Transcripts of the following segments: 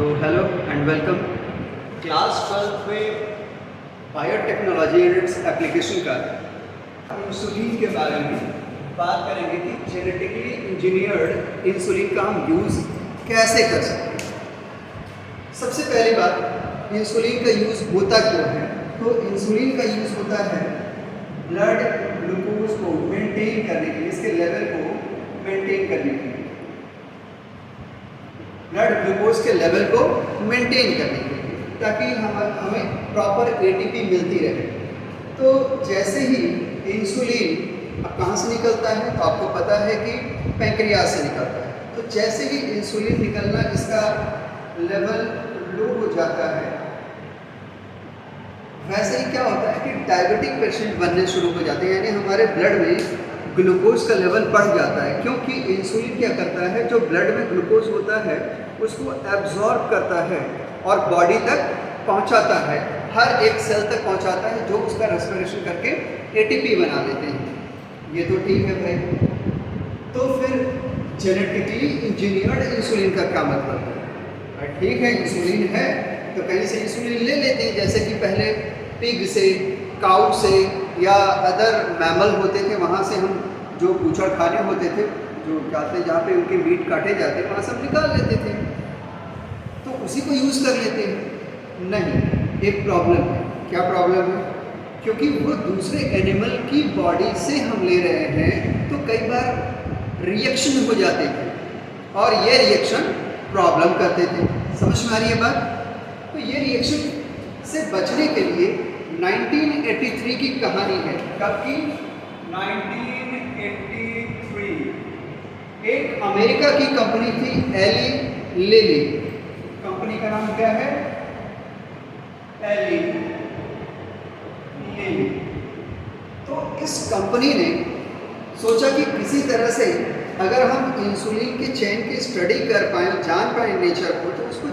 तो hello and welcome. Class 12 में biotechnology and its application का इंसुलिन के बारे में बात करेंगे कि जेनेटिकली इंजीनियर्ड इंसुलिन का हम यूज़ कैसे कर सकते हैं। सबसे पहली बात, इंसुलिन का यूज़ होता क्यों है? तो इंसुलिन का यूज़ होता है ब्लड ग्लूकोज को मेंटेन करने के लिए, इसके लेवल को मेंटेन करने के लिए, ब्लड ग्लूकोज के लेवल को मेंटेन करने के लिए, ताकि हमें प्रॉपर एटीपी मिलती रहे। तो जैसे ही इंसुलिन अब कहाँ से निकलता है, तो आपको पता है कि पैंक्रियाज से निकलता है। तो जैसे ही इंसुलिन निकलना इसका लेवल लो हो जाता है, वैसे ही क्या होता है कि डायबिटिक पेशेंट बनने शुरू हो जाते हैं, यानी हमारे ब्लड में ग्लूकोज का लेवल बढ़ जाता है। क्योंकि इंसुलिन क्या करता है, जो ब्लड में ग्लूकोज होता है उसको एब्जॉर्ब करता है और बॉडी तक पहुंचाता है, हर एक सेल तक पहुंचाता है, जो उसका रेस्पिरेशन करके एटीपी बना लेते हैं। ये तो ठीक है भाई। तो फिर जेनेटिकली इंजीनियर्ड इंसुलिन का क्या मतलब है? ठीक है, इंसुलिन है तो कहीं से इंसुलिन ले लेते हैं, जैसे कि पहले पिग से, काउ से या अदर मैमल होते थे, वहाँ से हम जो बूचड़ खाने होते थे, जो जाते जहाँ पे उनके मीट काटे जाते वहाँ से हम निकाल लेते थे, तो उसी को यूज़ कर लेते हैं। नहीं, एक प्रॉब्लम है। क्या प्रॉब्लम है? क्योंकि वो दूसरे एनिमल की बॉडी से हम ले रहे हैं, तो कई बार रिएक्शन हो जाते थे और ये रिएक्शन प्रॉब्लम करते थे। समझ में आ रही है बात? तो ये रिएक्शन से बचने के लिए 1983 की कहानी है। कब की? 1983। एक अमेरिका की कंपनी थी, एली लिली। कंपनी का नाम क्या है? Eli Lilly. तो इस कंपनी ने सोचा कि किसी तरह से अगर हम इंसुलिन के चेन की स्टडी कर पाए, जान पाए नेचर को, तो उसको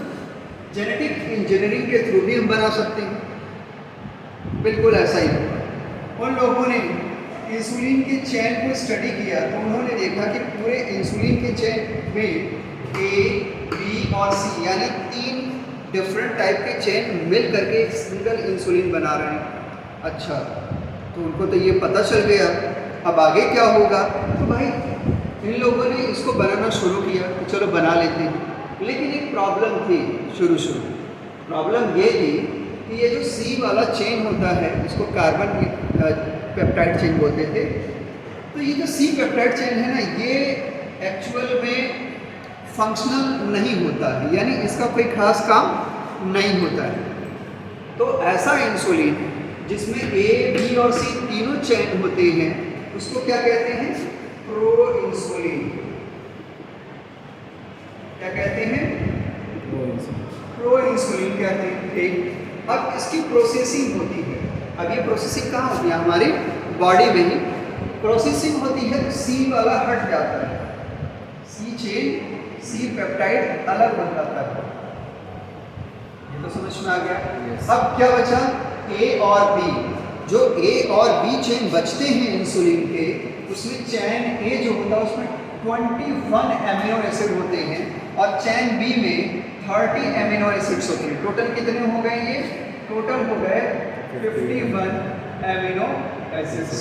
जेनेटिक इंजीनियरिंग के थ्रू भी हम बना सकते हैं। बिल्कुल ऐसा ही होगा। उन लोगों ने इंसुलिन के चेन को स्टडी किया तो उन्होंने देखा कि पूरे इंसुलिन के चेन में ए, बी और सी यानी 3 डिफरेंट टाइप के चेन मिल करके एक सिंगल इंसुलिन बना रहे हैं। अच्छा, तो उनको तो ये पता चल गया, अब आगे क्या होगा? तो भाई इन लोगों ने इसको बनाना शुरू किया कि चलो बना लेते हैं। लेकिन एक प्रॉब्लम थी शुरू। प्रॉब्लम ये थी कि ये जो सी वाला चेन होता है, इसको कार्बन पेप्टाइड चेन बोलते थे। तो ये जो सी पेप्टाइड चेन है ना, ये एक्चुअल में फंक्शनल नहीं होता है, यानी इसका कोई खास काम नहीं होता है। तो ऐसा इंसुलिन जिसमें ए, बी और सी तीनों चेन होते हैं, उसको क्या कहते हैं? Pro insulin. क्या कहते हैं? प्रो इंसुलिन कहते हैं। ठीक, अब इसकी प्रोसेसिंग होती है। अब ये प्रोसेसिंग कहाँ होती है? हमारी बॉडी में ही प्रोसेसिंग होती है। तो सी वाला हट जाता है, सी चेन, सी पेप्टाइड अलग हो जाता है। ये तो समझ में आ गया। अब क्या बचा? ए और बी। जो ए और बी चेन बचते हैं इंसुलिन के, उसमें चैन ए जो होता है उसमें 21 एमिनो एसिड होते हैं और चैन बी में 30 एमिनो एसिड्स होते हैं। टोटल कितने हो गए? ये टोटल हो गए 51 एमिनो एसिड्स।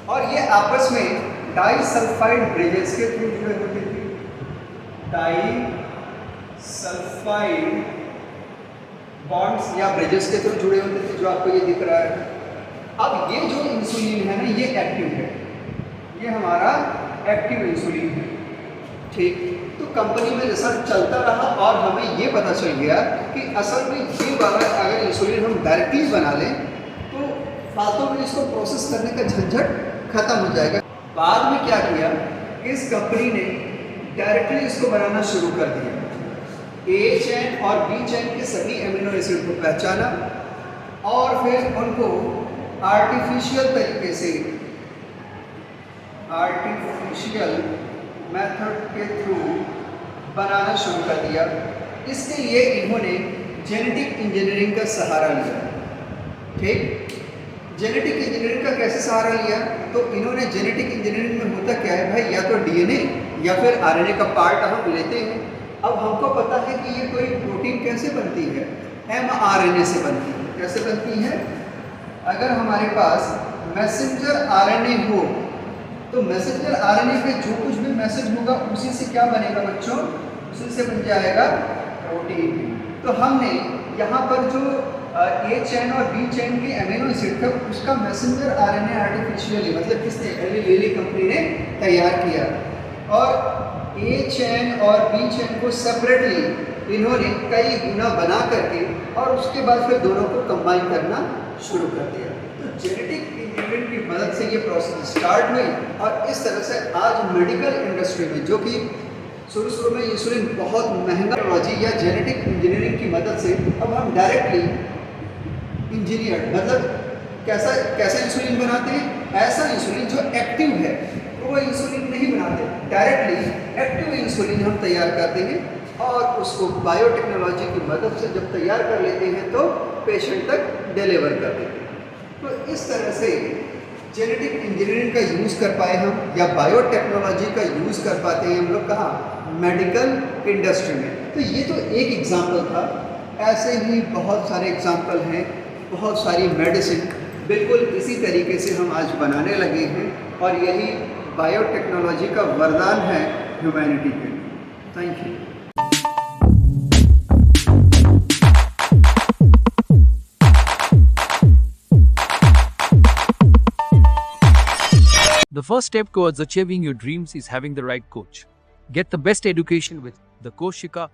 और ये आपस में डाइसल्फाइड ब्रिजेस के थ्रू जुड़े होते थे। डाइसल्फाइड बॉन्ड्स या ब्रिजेस के थ्रू जुड़े होते थे, जो आपको ये दिख रहा है। अब ये जो इंसुलिन है ना, ये एक्टिव है, ये हमारा एक्टिव इंसुलिन है। ठीक, तो कंपनी में रिसर्च चलता रहा और हमें ये पता चल गया कि असल में ये वाला अगर इंसुलिन हम डायरेक्टली बना लें तो फालतू में इसको प्रोसेस करने का झंझट खत्म हो जाएगा। बाद में क्या किया, इस कंपनी ने डायरेक्टली इसको बनाना शुरू कर दिया। ए चेन और बी चेन के सभी एमिनो एसिड को पहचाना और फिर उनको आर्टिफिशियल तरीके से, आर्टिफिशियल मेथड के थ्रू बनाना शुरू कर दिया। इसके लिए इन्होंने जेनेटिक इंजीनियरिंग का सहारा लिया। ठीक, जेनेटिक इंजीनियरिंग का कैसे सहारा लिया? तो इन्होंने जेनेटिक इंजीनियरिंग में होता क्या है भाई, या तो डीएनए या फिर आरएनए का पार्ट हम लेते हैं, अब हमको पता है कि ये कोई प्रोटीन कैसे बनती है, mRNA से बनती है। कैसे बनती है? अगर हमारे पास मैसेंजर आरएनए हो तो मैसेंजर आरएनए पे जो कुछ भी मैसेज होगा उसी से क्या बनेगा बच्चों? उसी से बन जाएगा प्रोटीन। तो हमने यहाँ पर जो ए चेन और बी चेन के अमीनो एसिड था उसका मैसेंजर आरएनए आर्टिफिशियली, मतलब किसने? एली लिली कंपनी ने तैयार किया, और ए चेन और बी चेन को सेपरेटली इन्होंने कई गुना बना करके और उसके बाद फिर दोनों को कंबाइन करना शुरू कर दिया। तो जेनेटिक इंजीनियरिंग की मदद से ये प्रोसेस स्टार्ट हुई, और इस तरह से आज मेडिकल इंडस्ट्री में, जो कि शुरू में इंसुलिन बहुत महंगा टेक्नोलॉजी या जेनेटिक इंजीनियरिंग की मदद से अब हम डायरेक्टली इंजीनियर, मतलब कैसा इंसुलिन बनाते हैं? ऐसा इंसुलिन जो एक्टिव है, तो वो इंसुलिन नहीं बनाते, डायरेक्टली एक्टिव इंसुलिन हम तैयार कर देंगे और उसको बायोटेक्नोलॉजी की मदद से जब तैयार कर लेते हैं तो पेशेंट तक डिलीवर कर देते हैं। तो इस तरह से जेनेटिक इंजीनियरिंग का यूज़ कर पाए हम, या बायोटेक्नोलॉजी का यूज़ कर पाते हैं हम लोग कहाँ? मेडिकल इंडस्ट्री में। तो ये तो एक एग्जाम्पल था, ऐसे ही बहुत सारे एग्जाम्पल हैं, बहुत सारी मेडिसिन बिल्कुल इसी तरीके से हम आज बनाने लगे हैं, और यही बायोटेक्नोलॉजी का वरदान है ह्यूमैनिटी के लिए। Thank you. The first step towards achieving your dreams is having the right coach. Get the best education with the Koshika